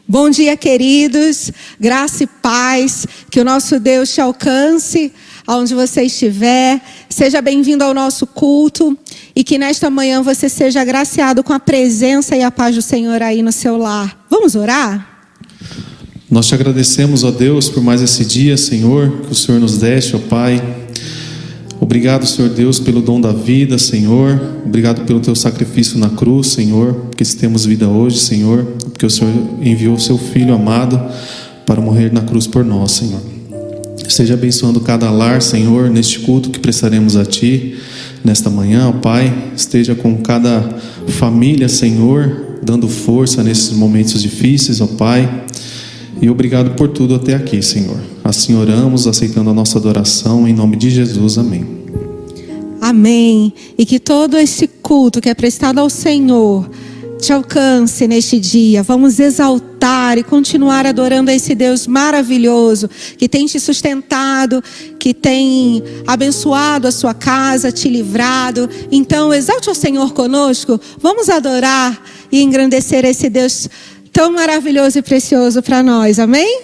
Bom dia, queridos, graça e paz, que o nosso Deus te alcance aonde você estiver. Seja bem-vindo ao nosso culto e que nesta manhã você seja agraciado com a presença e a paz do Senhor aí no seu lar. Vamos orar? Nós te agradecemos, ó Deus, por mais esse dia, Senhor, que o Senhor nos deste, ó Pai. Obrigado, Senhor Deus, pelo dom da vida, Senhor. Obrigado pelo teu sacrifício na cruz, Senhor, porque se temos vida hoje, Senhor, porque o Senhor enviou o seu Filho amado para morrer na cruz por nós, Senhor. Esteja abençoando cada lar, Senhor, neste culto que prestaremos a Ti nesta manhã, ó Pai. Esteja com cada família, Senhor, dando força nesses momentos difíceis, ó Pai. E obrigado por tudo até aqui, Senhor. Assim oramos, aceitando a nossa adoração, em nome de Jesus, amém. Amém. E que todo esse culto que é prestado ao Senhor te alcance neste dia. Vamos exaltar e continuar adorando a esse Deus maravilhoso, que tem te sustentado, que tem abençoado a sua casa, te livrado. Então, exalte o Senhor conosco. Vamos adorar e engrandecer esse Deus tão maravilhoso e precioso para nós, amém?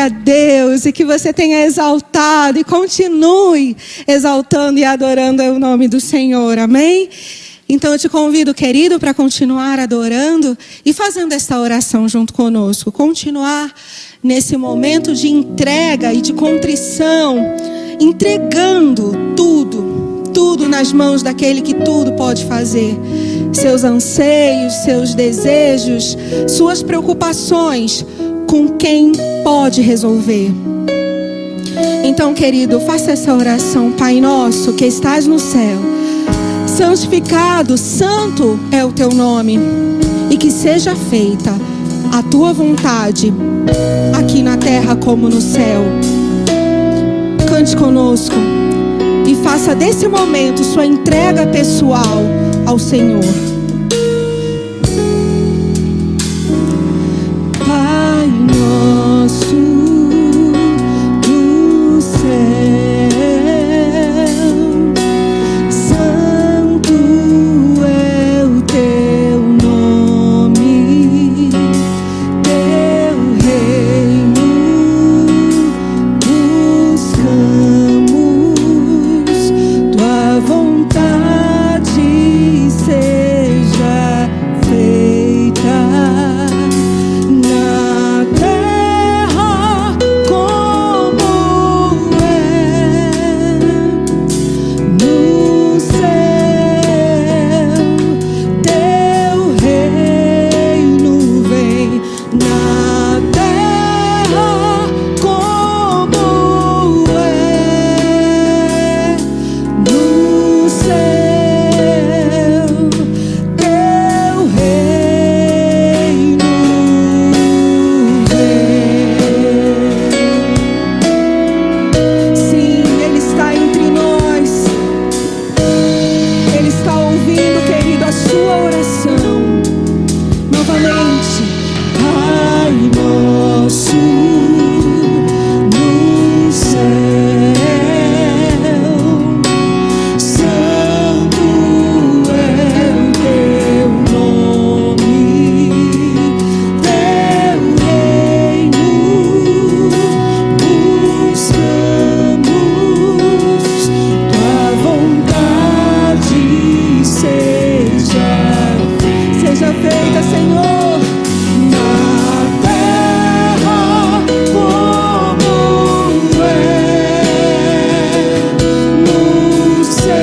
Glória a Deus, e que você tenha exaltado e continue exaltando e adorando o nome do Senhor, amém? Então eu te convido, querido, para continuar adorando e fazendo esta oração junto conosco. Continuar nesse momento de entrega e de contrição, entregando tudo nas mãos daquele que tudo pode fazer. Seus anseios, seus desejos, suas preocupações, com quem pode resolver. Então, querido, faça essa oração. Pai nosso que estás no céu, santificado, santo é o teu nome, e que seja feita a tua vontade, aqui na terra como no céu. Cante conosco e faça desse momento sua entrega pessoal ao Senhor. Pai nosso do céu, santo é o teu nome, teu reino buscamos, tua vontade seja feita na terra como é no céu. Teu reino vem na terra como é no céu. Teu reino vem. Sim, Ele está entre nós. Ele está ouvindo, querido, a sua oração. Novamente, Pai nosso no céu, santo é o teu nome, teu reino buscamos, tua vontade seja feita, Senhor, na terra como é no céu.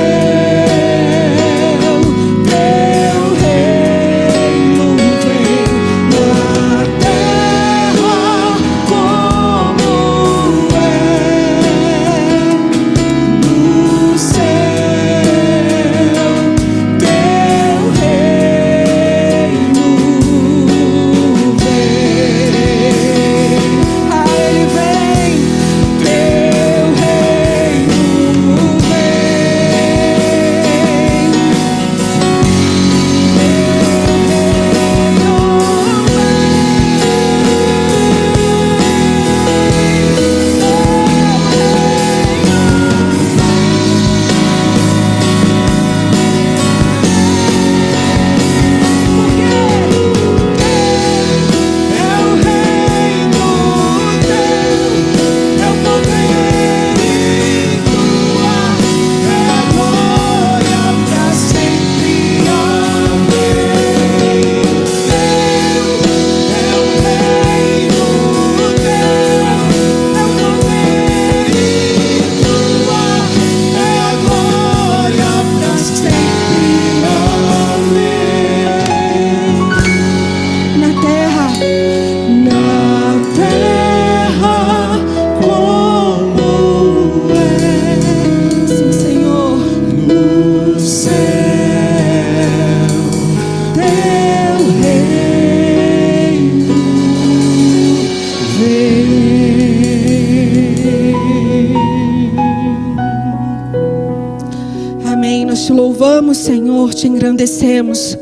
Teu reino vem na terra como é no céu. Teu reino vem. A Ele vem. Teu reino louvamos, Senhor, te engrandecemos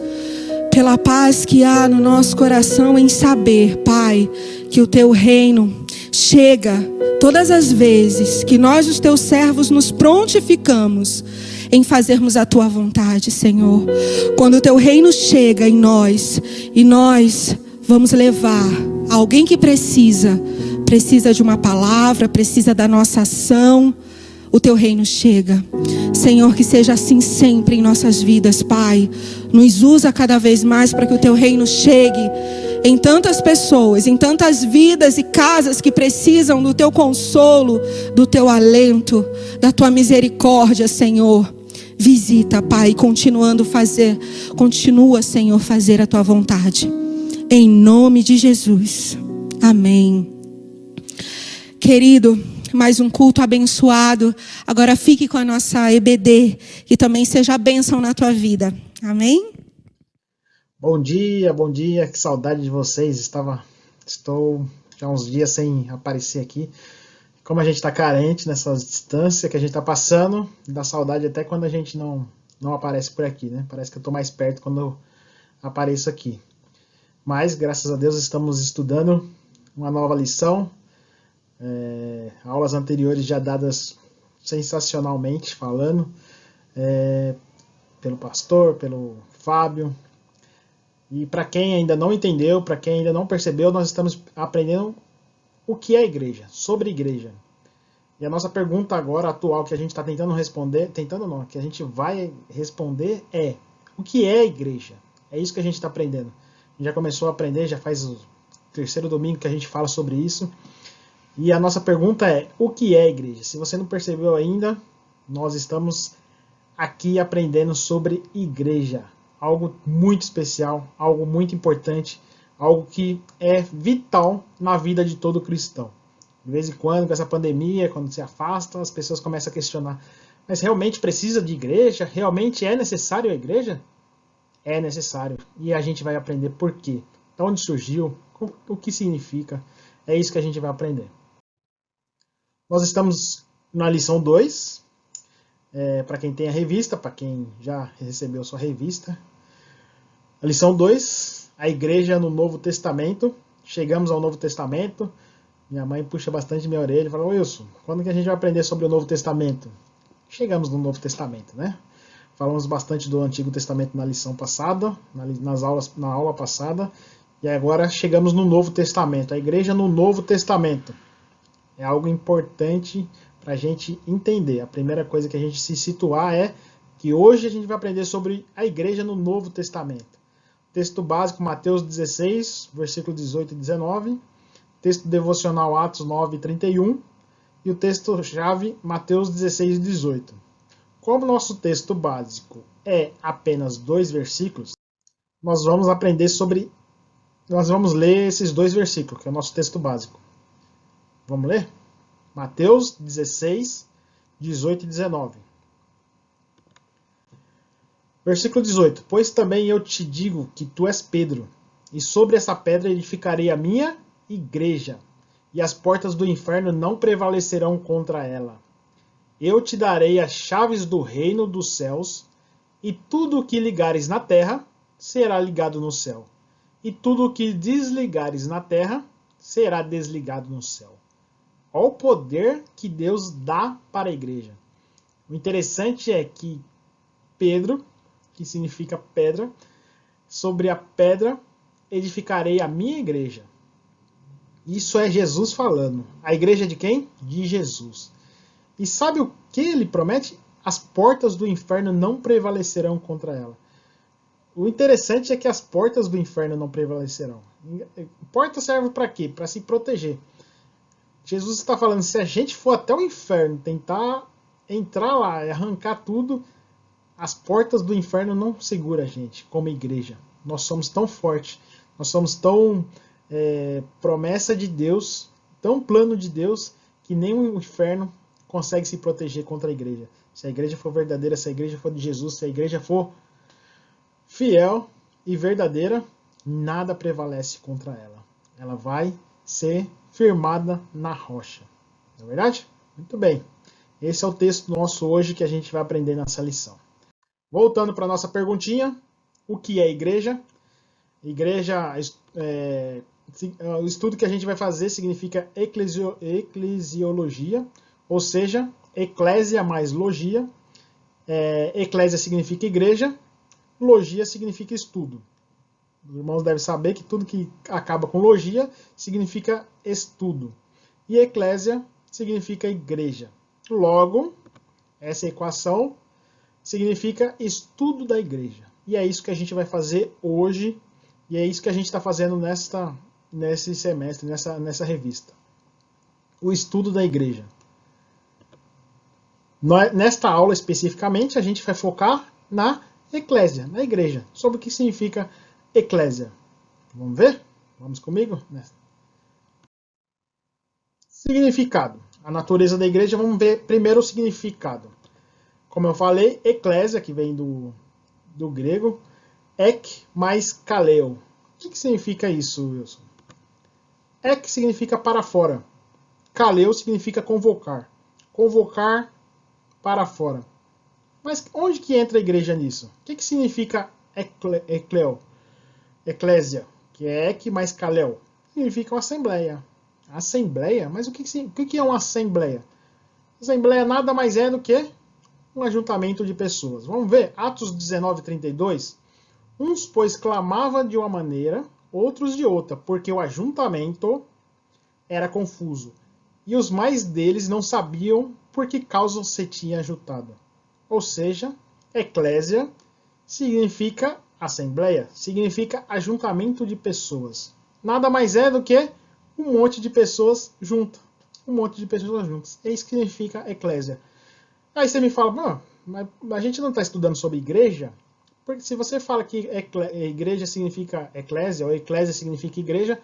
pela paz que há no nosso coração em saber, Pai, que o teu reino chega todas as vezes que nós, os teus servos, nos prontificamos em fazermos a tua vontade, Senhor. Quando o teu reino chega em nós e nós vamos levar alguém que precisa precisa de uma palavra, precisa da nossa ação, o teu reino chega. Senhor, que seja assim sempre em nossas vidas, Pai. Nos usa cada vez mais para que o teu reino chegue em tantas pessoas, em tantas vidas e casas que precisam do teu consolo, do teu alento, da tua misericórdia, Senhor. Visita, Pai, continua, Senhor, fazer a tua vontade. Em nome de Jesus. Amém. Querido, mais um culto abençoado. Agora fique com a nossa EBD, que também seja a bênção na tua vida. Amém? Bom dia, que saudade de vocês. Estou já uns dias sem aparecer aqui. Como a gente está carente nessa distância que a gente está passando, dá saudade até quando a gente não aparece por aqui, né? Parece que eu estou mais perto quando eu apareço aqui. Mas, graças a Deus, estamos estudando uma nova lição. Aulas anteriores já dadas sensacionalmente falando, pelo pastor, pelo Fábio. E para quem ainda não entendeu, para quem ainda não percebeu, nós estamos aprendendo o que é a igreja, sobre igreja. E a nossa pergunta agora, atual, que a gente está tentando responder, que a gente vai responder é: o que é a igreja? É isso que a gente está aprendendo. A gente já começou a aprender, já faz o terceiro domingo que a gente fala sobre isso. E a nossa pergunta é: o que é a igreja? Se você não percebeu ainda, nós estamos aqui aprendendo sobre igreja. Algo muito especial, algo muito importante, algo que é vital na vida de todo cristão. De vez em quando, com essa pandemia, quando se afasta, as pessoas começam a questionar: mas realmente precisa de igreja? Realmente é necessário a igreja? É necessário. E a gente vai aprender por quê. De onde surgiu, o que significa. É isso que a gente vai aprender. Nós estamos na lição 2. Para quem tem a revista, para quem já recebeu sua revista. A lição 2, a igreja no Novo Testamento. Chegamos ao Novo Testamento. Minha mãe puxa bastante minha orelha e fala: Wilson, quando que a gente vai aprender sobre o Novo Testamento? Chegamos no Novo Testamento, né? Falamos bastante do Antigo Testamento na lição passada, na aula passada. E agora chegamos no Novo Testamento. A igreja no Novo Testamento. É algo importante para a gente entender. A primeira coisa que a gente se situar é que hoje a gente vai aprender sobre a igreja no Novo Testamento. Texto básico, Mateus 16, versículo 18 e 19. Texto devocional, Atos 9, 31. E o texto-chave, Mateus 16, 18. Como nosso texto básico é apenas 2 versículos, nós vamos ler esses 2 versículos, que é o nosso texto básico. Vamos ler? Mateus 16, 18 e 19. Versículo 18. Pois também eu te digo que tu és Pedro, e sobre essa pedra edificarei a minha igreja, e as portas do inferno não prevalecerão contra ela. Eu te darei as chaves do reino dos céus, e tudo o que ligares na terra será ligado no céu, e tudo o que desligares na terra será desligado no céu. Olha o poder que Deus dá para a igreja. O interessante é que Pedro, que significa pedra, sobre a pedra edificarei a minha igreja. Isso é Jesus falando. A igreja de quem? De Jesus. E sabe o que ele promete? As portas do inferno não prevalecerão contra ela. O interessante é que as portas do inferno não prevalecerão. Porta serve para quê? Para se proteger. Jesus está falando, se a gente for até o inferno, tentar entrar lá e arrancar tudo, as portas do inferno não seguram a gente, como igreja. Nós somos tão fortes, nós somos tão promessa de Deus, tão plano de Deus, que nem o inferno consegue se proteger contra a igreja. Se a igreja for verdadeira, se a igreja for de Jesus, se a igreja for fiel e verdadeira, nada prevalece contra ela. Ela vai ser firmada na rocha. Não é verdade? Muito bem. Esse é o texto nosso hoje que a gente vai aprender nessa lição. Voltando para a nossa perguntinha, o que é igreja? Igreja, o estudo que a gente vai fazer significa eclesiologia, ou seja, eclésia mais logia. Eclésia significa igreja, logia significa estudo. Os irmãos devem saber que tudo que acaba com logia significa estudo. e eclésia significa igreja. Logo, essa equação significa estudo da igreja. E é isso que a gente vai fazer hoje, e é isso que a gente está fazendo nesse semestre, nessa revista. O estudo da igreja. Nesta aula especificamente, a gente vai focar na eclésia, na igreja, sobre o que significa eclésia. Vamos ver? Vamos comigo? Significado. A natureza da igreja, vamos ver primeiro o significado. Como eu falei, eclésia, que vem do grego, ek mais kaleo. O que significa isso, Wilson? Ek significa para fora. Kaleo significa convocar. Convocar para fora. Mas onde que entra a igreja nisso? O que significa ecleo? Eclésia, que é ek mais kaleo. Significa uma assembleia. Assembleia? Mas o que é uma assembleia? Assembleia nada mais é do que um ajuntamento de pessoas. Vamos ver, Atos 19:32. Uns, pois, clamavam de uma maneira, outros de outra, porque o ajuntamento era confuso. E os mais deles não sabiam por que causa se tinha ajuntado. Ou seja, eclésia significa assembleia, significa ajuntamento de pessoas. Nada mais é do que um monte de pessoas juntas. Um monte de pessoas juntas. É isso que significa eclésia. Aí você me fala, mas a gente não está estudando sobre igreja? Porque se você fala que igreja significa eclésia, ou eclésia significa igreja,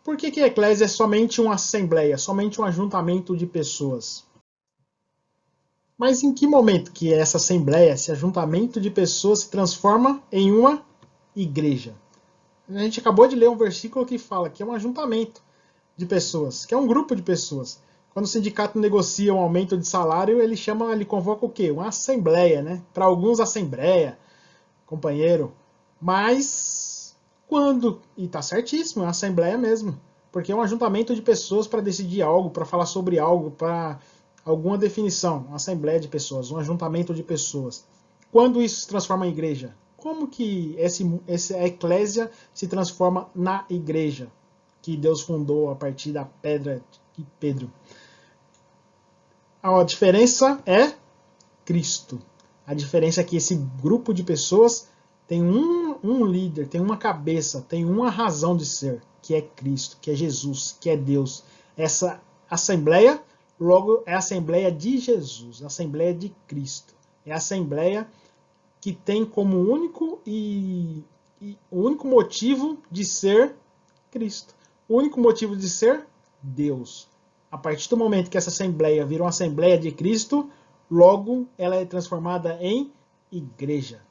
por que eclésia é somente uma assembleia, somente um ajuntamento de pessoas? Mas em que momento que essa assembleia, esse ajuntamento de pessoas se transforma em uma igreja? A gente acabou de ler um versículo que fala que é um ajuntamento de pessoas, que é um grupo de pessoas. Quando o sindicato negocia um aumento de salário, ele convoca o quê? Uma assembleia, né? Para alguns, assembleia, companheiro. Mas quando, e tá certíssimo, é uma assembleia mesmo, porque é um ajuntamento de pessoas para decidir algo, para falar sobre algo, para alguma definição, uma assembleia de pessoas, um ajuntamento de pessoas. Quando isso se transforma em igreja? Como que essa eclésia se transforma na igreja que Deus fundou a partir da pedra de Pedro? A diferença é Cristo. A diferença é que esse grupo de pessoas tem um líder, tem uma cabeça, tem uma razão de ser, que é Cristo, que é Jesus, que é Deus. Essa assembleia, logo, é a assembleia de Jesus, a assembleia de Cristo. É a assembleia que tem como único o único motivo de ser Cristo. O único motivo de ser Deus. A partir do momento que essa assembleia vira uma assembleia de Cristo, logo ela é transformada em igreja.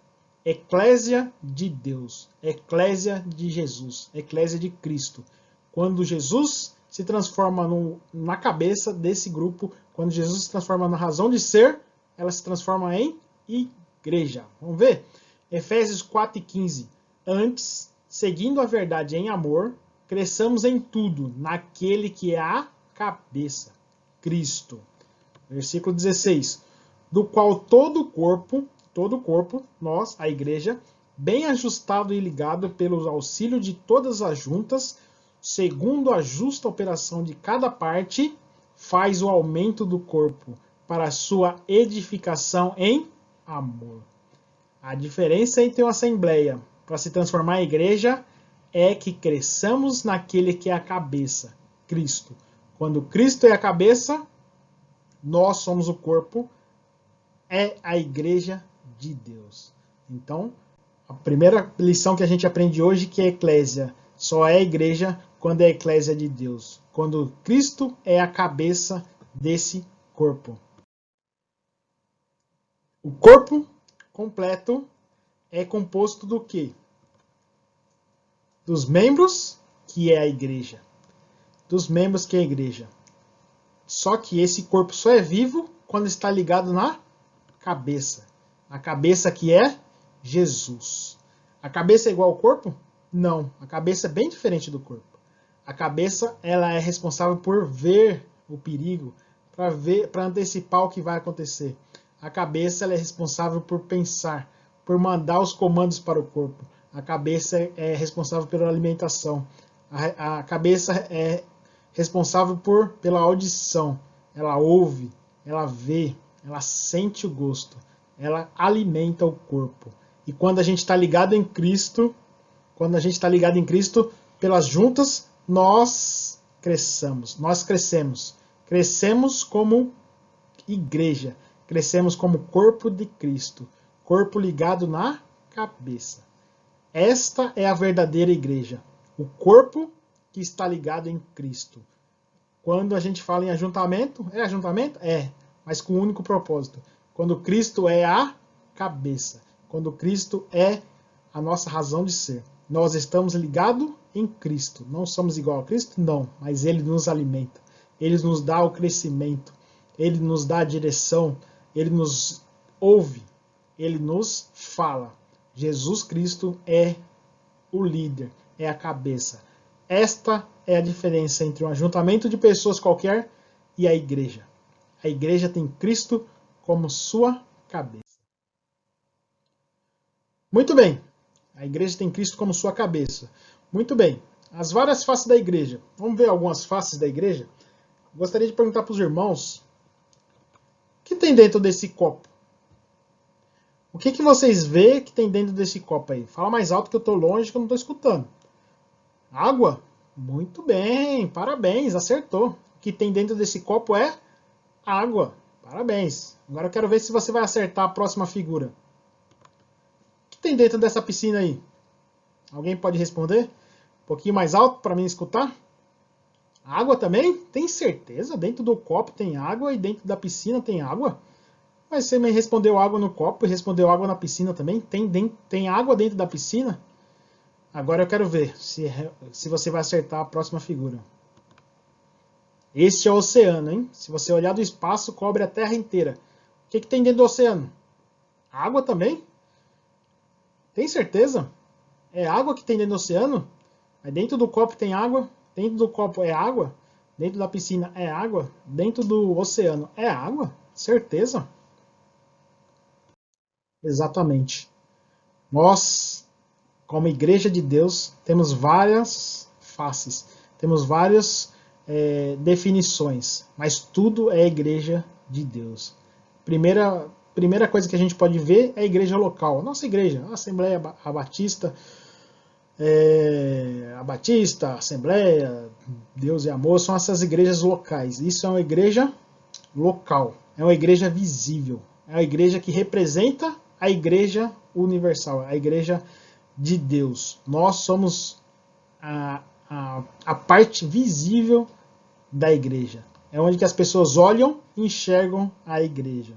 Eclésia de Deus, eclésia de Jesus, eclésia de Cristo. Quando Jesus se transforma na cabeça desse grupo, quando Jesus se transforma na razão de ser, ela se transforma em igreja. Vamos ver? Efésios 4:15. Antes, seguindo a verdade em amor, cresçamos em tudo naquele que é a cabeça, Cristo. Versículo 16. Do qual todo o corpo, nós, a igreja, bem ajustado e ligado pelo auxílio de todas as juntas, segundo a justa operação de cada parte, faz o aumento do corpo para a sua edificação em amor. A diferença entre uma assembleia para se transformar em igreja é que cresçamos naquele que é a cabeça, Cristo. Quando Cristo é a cabeça, nós somos o corpo, é a igreja de Deus. Então, a primeira lição que a gente aprende hoje que é eclésia. Só é igreja quando é eclésia de Deus. Quando Cristo é a cabeça desse corpo. O corpo completo é composto do quê? Dos membros, que é a igreja. Dos membros, que é a igreja. Só que esse corpo só é vivo quando está ligado na cabeça. A cabeça que é Jesus. A cabeça é igual ao corpo? Não. A cabeça é bem diferente do corpo. A cabeça ela é responsável por ver o perigo, para antecipar o que vai acontecer. A cabeça ela é responsável por pensar, por mandar os comandos para o corpo. A cabeça é responsável pela alimentação. A cabeça é responsável pela audição. Ela ouve, ela vê, ela sente o gosto, ela alimenta o corpo. E quando a gente está ligado em Cristo, pelas juntas, nós crescemos. Crescemos como igreja, crescemos como corpo de Cristo, corpo ligado na cabeça. Esta é a verdadeira igreja, o corpo que está ligado em Cristo. Quando a gente fala em ajuntamento, é ajuntamento? É, mas com um único propósito. Quando Cristo é a cabeça, quando Cristo é a nossa razão de ser. Nós estamos ligados em Cristo. Não somos igual a Cristo? Não, mas Ele nos alimenta. Ele nos dá o crescimento. Ele nos dá a direção. Ele nos ouve. Ele nos fala. Jesus Cristo é o líder, é a cabeça. Esta é a diferença entre um ajuntamento de pessoas qualquer e a igreja. A igreja tem Cristo como sua cabeça. Muito bem. A igreja tem Cristo como sua cabeça. Muito bem. As várias faces da igreja. Vamos ver algumas faces da igreja? Gostaria de perguntar para os irmãos: o que tem dentro desse copo? O que vocês veem que tem dentro desse copo aí? Fala mais alto que eu estou longe, que eu não estou escutando. Água? Muito bem, parabéns, acertou. O que tem dentro desse copo é água. Parabéns. Agora eu quero ver se você vai acertar a próxima figura. O que tem dentro dessa piscina aí? Alguém pode responder? Um pouquinho mais alto para mim escutar? Água também? Tem certeza? Dentro do copo tem água e dentro da piscina tem água? Mas você me respondeu água no copo e respondeu água na piscina também? Tem água dentro da piscina? Agora eu quero ver se você vai acertar a próxima figura. Este é o oceano, hein? Se você olhar do espaço, cobre a Terra inteira. O que tem dentro do oceano? Água também? Tem certeza? É água que tem dentro do oceano? Aí dentro do copo tem água? Dentro do copo é água? Dentro da piscina é água? Dentro do oceano é água? Certeza? Exatamente. Nós, como igreja de Deus, temos várias faces, temos várias definições, mas tudo é igreja de Deus. Primeira coisa que a gente pode ver é a igreja local. A nossa igreja, a Assembleia Batista, Assembleia, Deus e Amor, são essas igrejas locais. Isso é uma igreja local, é uma igreja visível, é uma igreja que representa a igreja universal, a igreja de Deus. Nós somos a parte visível da igreja. É onde que as pessoas olham e enxergam a igreja.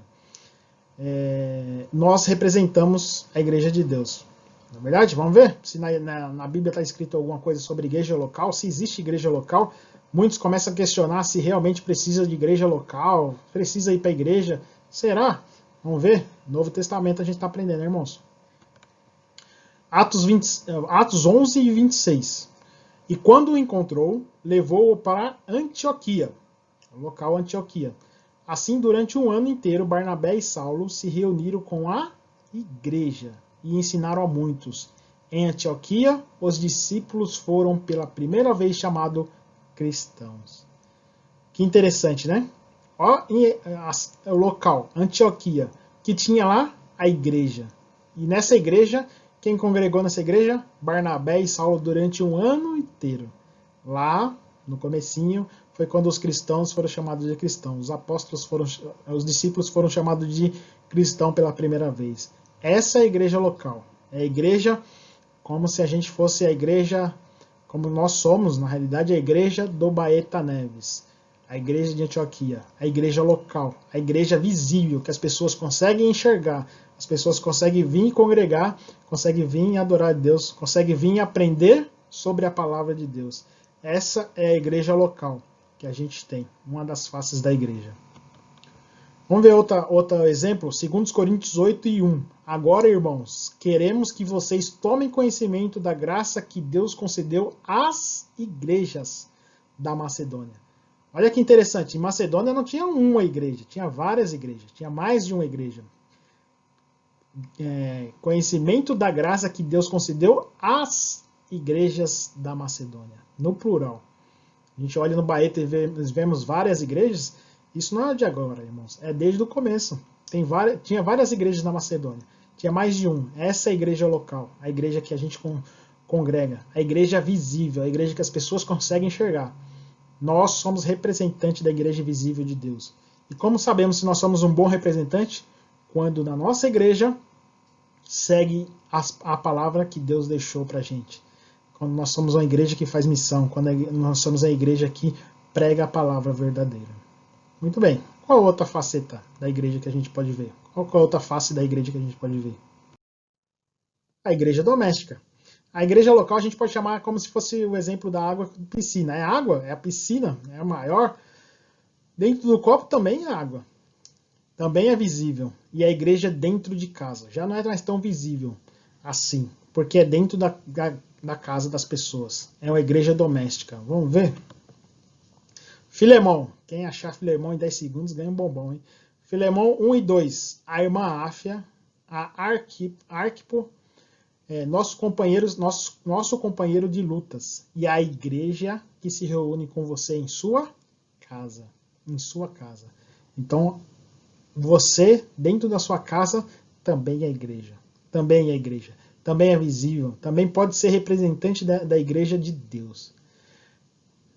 Nós representamos a igreja de Deus. Na verdade, vamos ver se na Bíblia está escrito alguma coisa sobre igreja local, se existe igreja local. Muitos começam a questionar se realmente precisa de igreja local, precisa ir para a igreja. Será? Vamos ver. Novo Testamento a gente está aprendendo, né, irmãos? Atos 11 e 26. E quando o encontrou, levou-o para Antioquia, o local Antioquia. Assim, durante um ano inteiro, Barnabé e Saulo se reuniram com a igreja e ensinaram a muitos. Em Antioquia, os discípulos foram pela primeira vez chamados cristãos. Que interessante, né? Ó, o local, Antioquia, que tinha lá a igreja. E nessa igreja, quem congregou nessa igreja? Barnabé e Saulo durante um ano inteiro. Lá, no comecinho, foi quando os cristãos foram chamados de cristãos. Os discípulos foram chamados de cristão pela primeira vez. Essa é a igreja local. É a igreja como se a gente fosse a igreja, como nós somos, na realidade, a igreja do Baeta Neves. A igreja de Antioquia, a igreja local, a igreja visível, que as pessoas conseguem enxergar, as pessoas conseguem vir congregar, conseguem vir adorar a Deus, conseguem vir aprender sobre a palavra de Deus. Essa é a igreja local que a gente tem, uma das faces da igreja. Vamos ver outro exemplo, 2 Coríntios 8 e 1. Agora, irmãos, queremos que vocês tomem conhecimento da graça que Deus concedeu às igrejas da Macedônia. Olha que interessante, em Macedônia não tinha uma igreja, tinha várias igrejas, tinha mais de uma igreja. Conhecimento da graça que Deus concedeu às igrejas da Macedônia, no plural. A gente olha no Baeta e vemos várias igrejas. Isso não é de agora, irmãos. É desde o começo. Tinha várias igrejas na Macedônia. Tinha mais de um. Essa é a igreja local. A igreja que a gente congrega. A igreja visível. A igreja que as pessoas conseguem enxergar. Nós somos representantes da igreja visível de Deus. E como sabemos se nós somos um bom representante? Quando na nossa igreja segue a palavra que Deus deixou para a gente. Quando nós somos uma igreja que faz missão. Quando nós somos a igreja que prega a palavra verdadeira. Muito bem. Qual outra faceta da igreja que a gente pode ver? Qual a outra face da igreja que a gente pode ver? A igreja doméstica. A igreja local a gente pode chamar como se fosse o exemplo da água piscina. É água, é a piscina, é a maior. Dentro do copo também é água. Também é visível. E a igreja dentro de casa. Já não é mais tão visível assim. Porque é dentro da casa das pessoas. É uma igreja doméstica. Vamos ver? Filemão. Quem achar Filemão em 10 segundos ganha um bombom, hein? Filemão 1 e 2. A irmã Áfia, a Arquipo, nosso companheiro de lutas. E a igreja que se reúne com você em sua casa. Em sua casa. Então, você, dentro da sua casa, também é igreja. Também é igreja. Também é visível. Também pode ser representante da igreja de Deus.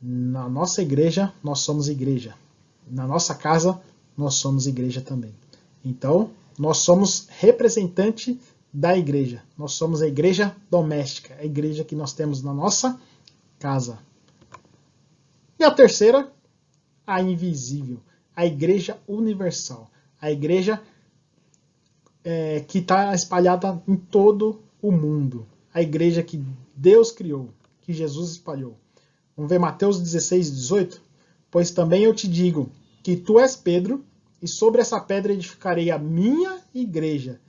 Na nossa igreja, nós somos igreja. Na nossa casa, nós somos igreja também. Então, nós somos representante da igreja. Nós somos a igreja doméstica, a igreja que nós temos na nossa casa. E a terceira, a invisível, a igreja universal. A igreja que está espalhada em todo o mundo. A igreja que Deus criou, que Jesus espalhou. Vamos ver Mateus 16, 18? Pois também eu te digo que tu és Pedro, e sobre essa pedra edificarei a minha igreja,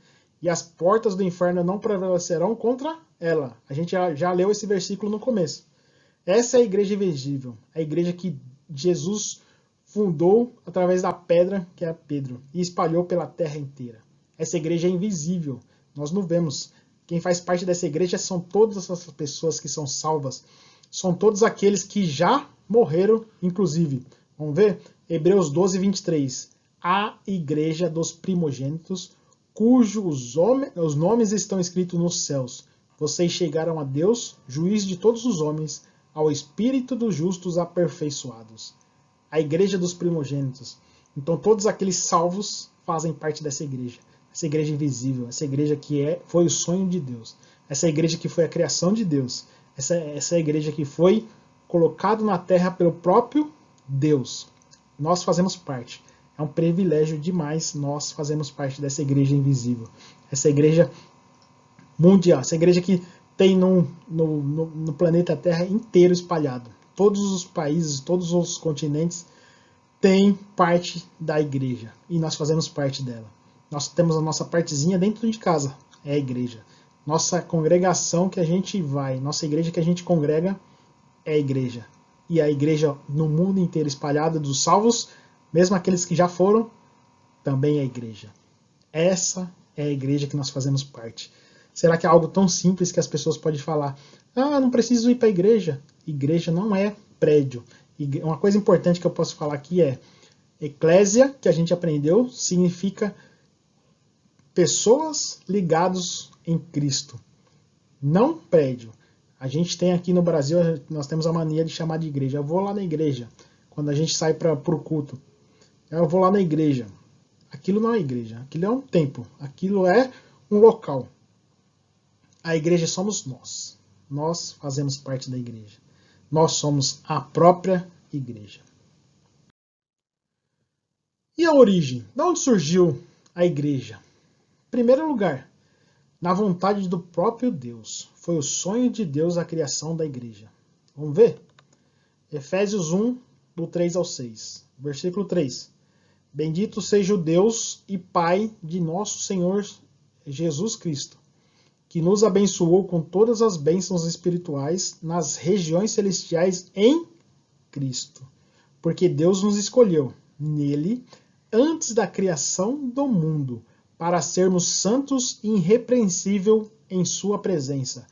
e as portas do inferno não prevalecerão contra ela. A gente já leu esse versículo no começo. Essa é a igreja invisível, a igreja que Jesus fundou através da pedra, que é Pedro, e espalhou pela terra inteira. Essa igreja é invisível, nós não vemos. Quem faz parte dessa igreja são todas essas pessoas que são salvas. São todos aqueles que já morreram, inclusive. Vamos ver? Hebreus 12, 23. A igreja dos primogênitos, cujos os nomes estão escritos nos céus. Vocês chegaram a Deus, juiz de todos os homens, ao Espírito dos justos aperfeiçoados. A igreja dos primogênitos. Então todos aqueles salvos fazem parte dessa igreja. Essa igreja invisível, essa igreja que foi o sonho de Deus. Essa igreja que foi a criação de Deus. Essa igreja que foi colocado na terra pelo próprio Deus. Nós fazemos parte. É um privilégio demais nós fazemos parte dessa igreja invisível. Essa igreja mundial. Essa igreja que tem no planeta Terra inteiro espalhado. Todos os países, todos os continentes têm parte da igreja. E nós fazemos parte dela. Nós temos a nossa partezinha dentro de casa. É a igreja. Nossa congregação que a gente vai, nossa igreja que a gente congrega é a igreja. E a igreja no mundo inteiro espalhada dos salvos, mesmo aqueles que já foram, também é a igreja. Essa é a igreja que nós fazemos parte. Será que é algo tão simples que as pessoas podem falar? Ah, não preciso ir para a igreja. Igreja não é prédio. Uma coisa importante que eu posso falar aqui é eclésia, que a gente aprendeu, significa pessoas ligadas em Cristo. Não prédio. A gente tem aqui no Brasil, nós temos a mania de chamar de igreja. Eu vou lá na igreja. Quando a gente sai para o culto. Eu vou lá na igreja. Aquilo não é igreja. Aquilo é um templo. Aquilo é um local. A igreja somos nós. Nós fazemos parte da igreja. Nós somos a própria igreja. E a origem? De onde surgiu a igreja? Em primeiro lugar, na vontade do próprio Deus. Foi o sonho de Deus a criação da igreja. Vamos ver? Efésios 1, do 3 ao 6. Versículo 3. Bendito seja o Deus e Pai de nosso Senhor Jesus Cristo, que nos abençoou com todas as bênçãos espirituais nas regiões celestiais em Cristo. Porque Deus nos escolheu nele antes da criação do mundo, para sermos santos e irrepreensível em sua presença.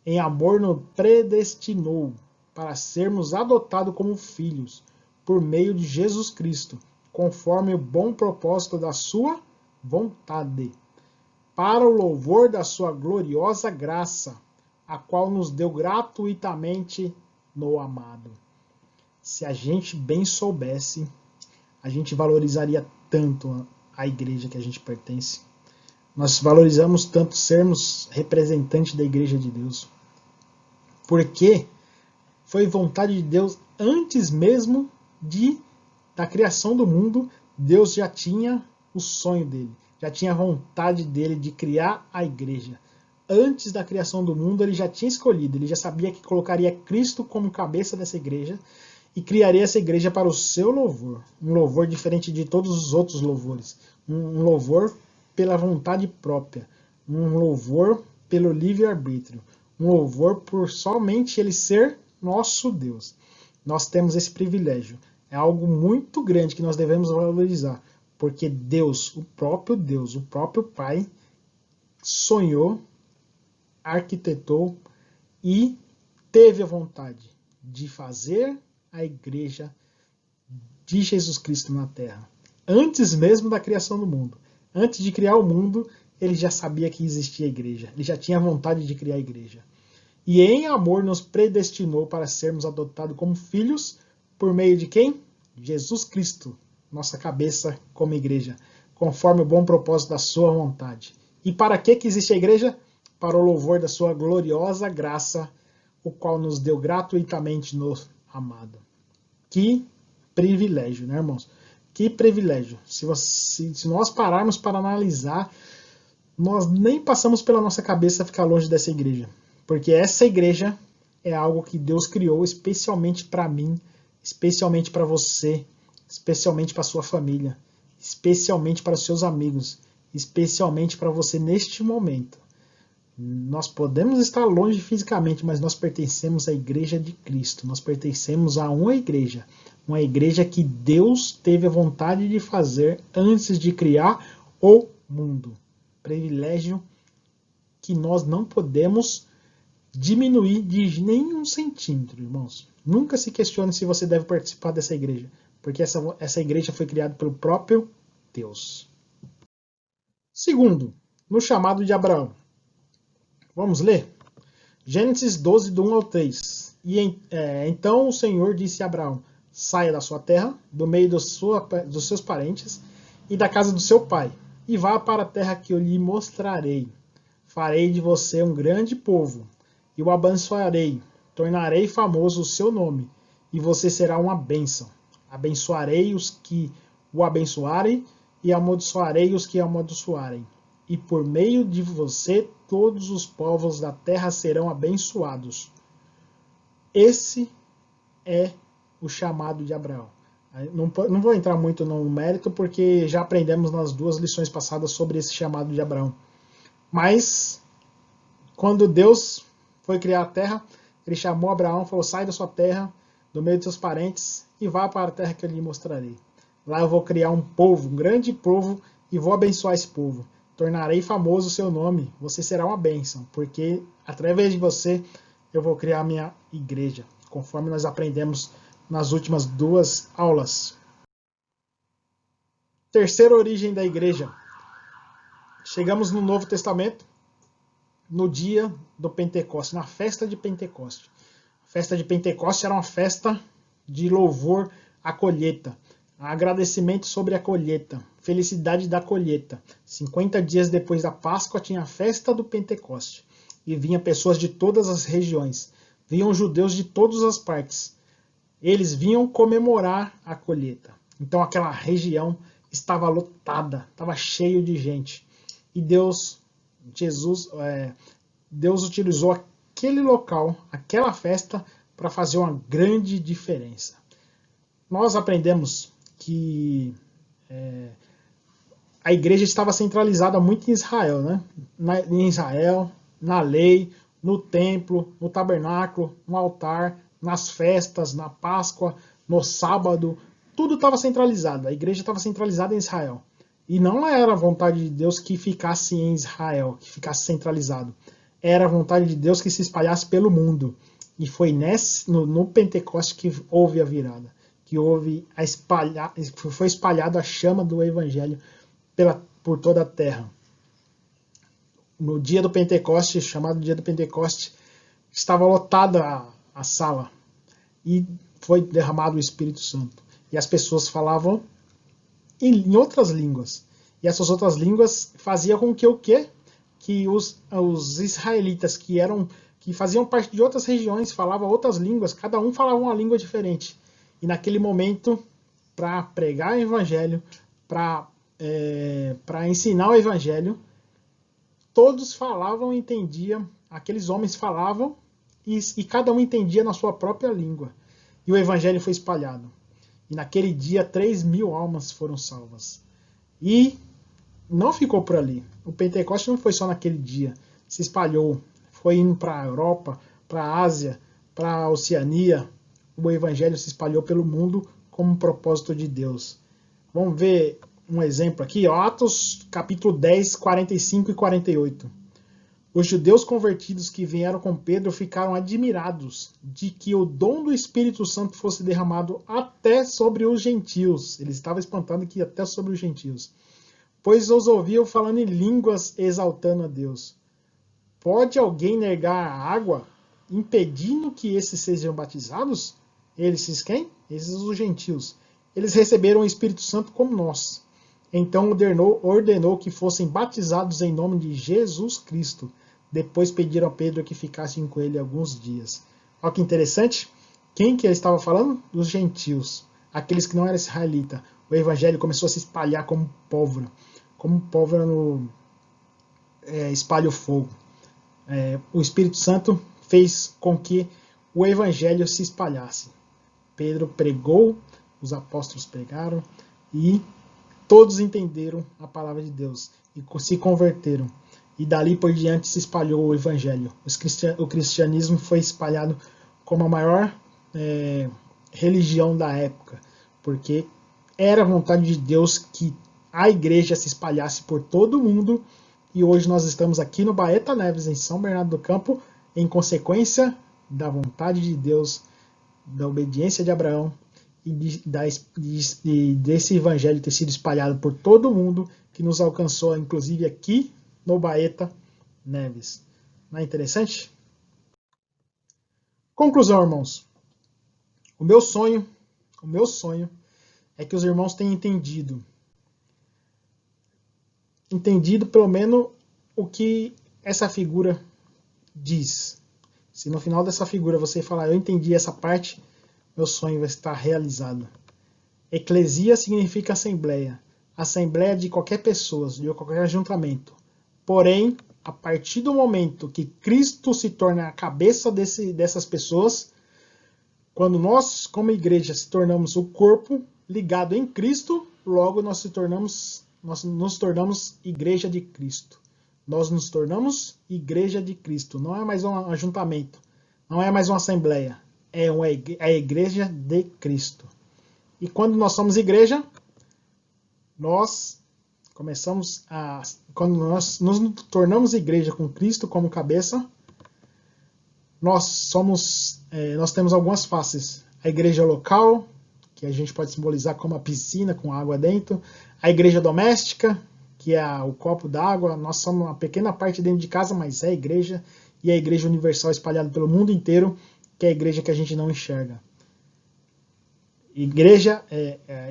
Em amor nos predestinou para sermos adotados como filhos, por meio de Jesus Cristo, conforme o bom propósito da sua vontade, para o louvor da sua gloriosa graça, a qual nos deu gratuitamente no amado. Se a gente bem soubesse, a gente valorizaria tanto a igreja que a gente pertence. Nós valorizamos tanto sermos representantes da igreja de Deus. Porque foi vontade de Deus antes mesmo da criação do mundo. Deus já tinha o sonho dele, já tinha a vontade dele de criar a igreja. Antes da criação do mundo, ele já tinha escolhido, ele já sabia que colocaria Cristo como cabeça dessa igreja e criaria essa igreja para o seu louvor. Um louvor diferente de todos os outros louvores. Um louvor pela vontade própria. Um louvor pelo livre-arbítrio. Um louvor por somente ele ser nosso Deus. Nós temos esse privilégio. É algo muito grande que nós devemos valorizar. Porque Deus, o próprio Pai, sonhou, arquitetou e teve a vontade de fazer a igreja de Jesus Cristo na Terra. Antes mesmo da criação do mundo. Antes de criar o mundo, ele já sabia que existia a igreja. Ele já tinha vontade de criar a igreja. E em amor nos predestinou para sermos adotados como filhos por meio de quem? Jesus Cristo, nossa cabeça como igreja, conforme o bom propósito da sua vontade. E para que existe a igreja? Para o louvor da sua gloriosa graça, o qual nos deu gratuitamente no amado. Que privilégio, né, irmãos? Que privilégio. Se nós pararmos para analisar, nós nem passamos pela nossa cabeça ficar longe dessa igreja. Porque essa igreja é algo que Deus criou especialmente para mim, especialmente para você, especialmente para sua família, especialmente para os seus amigos, especialmente para você neste momento. Nós podemos estar longe fisicamente, mas nós pertencemos à igreja de Cristo. Nós pertencemos a uma igreja que Deus teve a vontade de fazer antes de criar o mundo. Privilégio que nós não podemos diminuir de nenhum centímetro, irmãos. Nunca se questione se você deve participar dessa igreja, porque essa igreja foi criada pelo próprio Deus. Segundo, no chamado de Abraão. Vamos ler? Gênesis 12, do 1 ao 3. Então o Senhor disse a Abraão: saia da sua terra, do meio dos seus parentes e da casa do seu pai, e vá para a terra que eu lhe mostrarei. Farei de você um grande povo, e o abençoarei, tornarei famoso o seu nome, e você será uma bênção. Abençoarei os que o abençoarem, e amaldiçoarei os que amaldiçoarem. E por meio de você todos os povos da terra serão abençoados. Esse é o chamado de Abraão. Não vou entrar muito no mérito, porque já aprendemos nas 2 lições passadas sobre esse chamado de Abraão. Mas, quando Deus foi criar a terra, ele chamou Abraão e falou: sai da sua terra, do meio dos seus parentes, e vá para a terra que eu lhe mostrarei. Lá eu vou criar um povo, um grande povo, e vou abençoar esse povo. Tornarei famoso o seu nome, você será uma bênção, porque através de você eu vou criar a minha igreja, conforme nós aprendemos nas últimas 2 aulas. Terceira origem da igreja. Chegamos no Novo Testamento, no dia do Pentecoste, na festa de Pentecoste. A festa de Pentecoste era uma festa de louvor à colheita, agradecimento sobre a colheita, felicidade da colheita. 50 dias depois da Páscoa tinha a festa do Pentecoste. E vinham pessoas de todas as regiões. Vinham judeus de todas as partes. Eles vinham comemorar a colheita. Então aquela região estava lotada, estava cheio de gente. E Deus utilizou aquele local, aquela festa, para fazer uma grande diferença. Nós aprendemos que a igreja estava centralizada muito em Israel, né? Em Israel, na lei, no templo, no tabernáculo, no altar, nas festas, na Páscoa, no sábado, tudo estava centralizado. A igreja estava centralizada em Israel. E não era a vontade de Deus que ficasse em Israel, que ficasse centralizado. Era a vontade de Deus que se espalhasse pelo mundo. E foi no Pentecoste que houve a virada, que houve foi espalhada a chama do Evangelho por toda a terra. No dia do Pentecoste, chamado dia do Pentecoste, estava lotada a sala e foi derramado o Espírito Santo. E as pessoas falavam em outras línguas. E essas outras línguas faziam com que o quê? Que os israelitas que faziam parte de outras regiões falavam outras línguas, cada um falava uma língua diferente. E naquele momento, para pregar o Evangelho, para ensinar o Evangelho, todos falavam e entendiam, aqueles homens falavam e cada um entendia na sua própria língua. E o Evangelho foi espalhado. E naquele dia 3.000 almas foram salvas. E não ficou por ali. O Pentecoste não foi só naquele dia. Se espalhou. Foi indo para a Europa, para a Ásia, para a Oceania. O Evangelho se espalhou pelo mundo como um propósito de Deus. Vamos ver um exemplo aqui. Atos capítulo 10, 45 e 48. Os judeus convertidos que vieram com Pedro ficaram admirados de que o dom do Espírito Santo fosse derramado até sobre os gentios. Eles estavam espantados que até sobre os gentios. Pois os ouviam falando em línguas, exaltando a Deus. Pode alguém negar a água, impedindo que esses sejam batizados? Esses quem? Esses os gentios. Eles receberam o Espírito Santo como nós. Então ordenou que fossem batizados em nome de Jesus Cristo. Depois pediram a Pedro que ficassem com ele alguns dias. Olha que interessante. Quem que ele estava falando? Dos gentios. Aqueles que não eram israelitas. O evangelho começou a se espalhar como pólvora. Como pólvora espalha o fogo. O Espírito Santo fez com que o evangelho se espalhasse. Pedro pregou, os apóstolos pregaram e todos entenderam a palavra de Deus e se converteram. E dali por diante se espalhou o evangelho. O cristianismo foi espalhado como a maior religião da época, porque era a vontade de Deus que a igreja se espalhasse por todo o mundo. E hoje nós estamos aqui no Baeta Neves, em São Bernardo do Campo, em consequência da vontade de Deus, da obediência de Abraão e desse evangelho ter sido espalhado por todo o mundo, que nos alcançou, inclusive aqui no Baeta Neves. Não é interessante? Conclusão, irmãos. O meu sonho é que os irmãos tenham entendido pelo menos o que essa figura diz. Se no final dessa figura você falar, eu entendi essa parte, meu sonho vai estar realizado. Eclesia significa assembleia. Assembleia de qualquer pessoa, de qualquer ajuntamento. Porém, a partir do momento que Cristo se torna a cabeça dessas pessoas, quando nós, como igreja, se tornamos o corpo ligado em Cristo, logo nós nos tornamos igreja de Cristo. Nós nos tornamos igreja de Cristo. Não é mais um ajuntamento. Não é mais uma assembleia. É a igreja de Cristo. E quando nós somos igreja, quando nós nos tornamos igreja com Cristo como cabeça, nós temos algumas faces. A igreja local, que a gente pode simbolizar como a piscina com água dentro. A igreja doméstica, que é o copo d'água. Nós somos uma pequena parte dentro de casa, mas é a igreja. E a igreja universal espalhada pelo mundo inteiro, que é a igreja que a gente não enxerga. Igreja,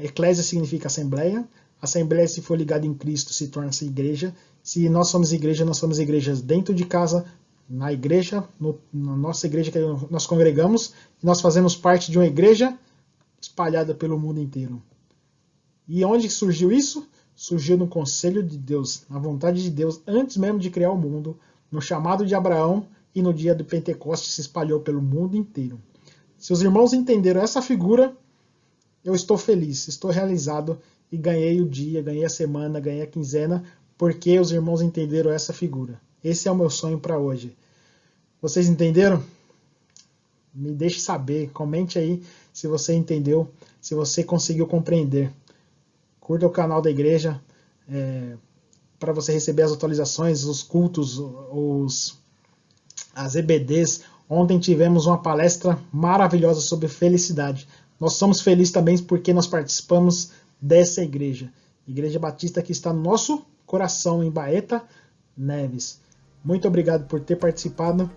eclésia significa assembleia. Assembleia, se for ligada em Cristo, se torna-se igreja. Se nós somos igreja, nós somos igrejas dentro de casa, na igreja, na nossa igreja que nós congregamos. E nós fazemos parte de uma igreja espalhada pelo mundo inteiro. E onde surgiu isso? Surgiu no conselho de Deus, na vontade de Deus, antes mesmo de criar o mundo, no chamado de Abraão, e no dia do Pentecoste se espalhou pelo mundo inteiro. Se os irmãos entenderam essa figura, eu estou feliz, estou realizado e ganhei o dia, ganhei a semana, ganhei a quinzena, porque os irmãos entenderam essa figura. Esse é o meu sonho para hoje. Vocês entenderam? Me deixe saber, comente aí se você entendeu, se você conseguiu compreender. Curta o canal da igreja para você receber as atualizações, os cultos, as EBDs, Ontem tivemos uma palestra maravilhosa sobre felicidade. Nós somos felizes também porque nós participamos dessa igreja. Igreja Batista que está no nosso coração, em Baeta Neves. Muito obrigado por ter participado.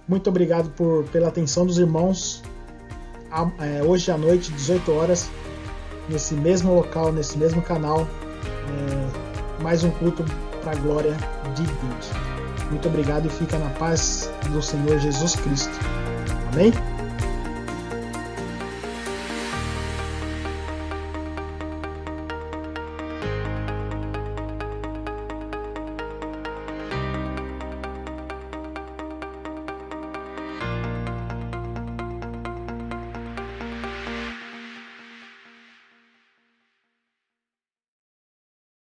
Muito obrigado pela atenção dos irmãos. Hoje à noite, 18 horas, nesse mesmo local, nesse mesmo canal, mais um culto para a glória de Deus. Muito obrigado e fica na paz do Senhor Jesus Cristo. Amém?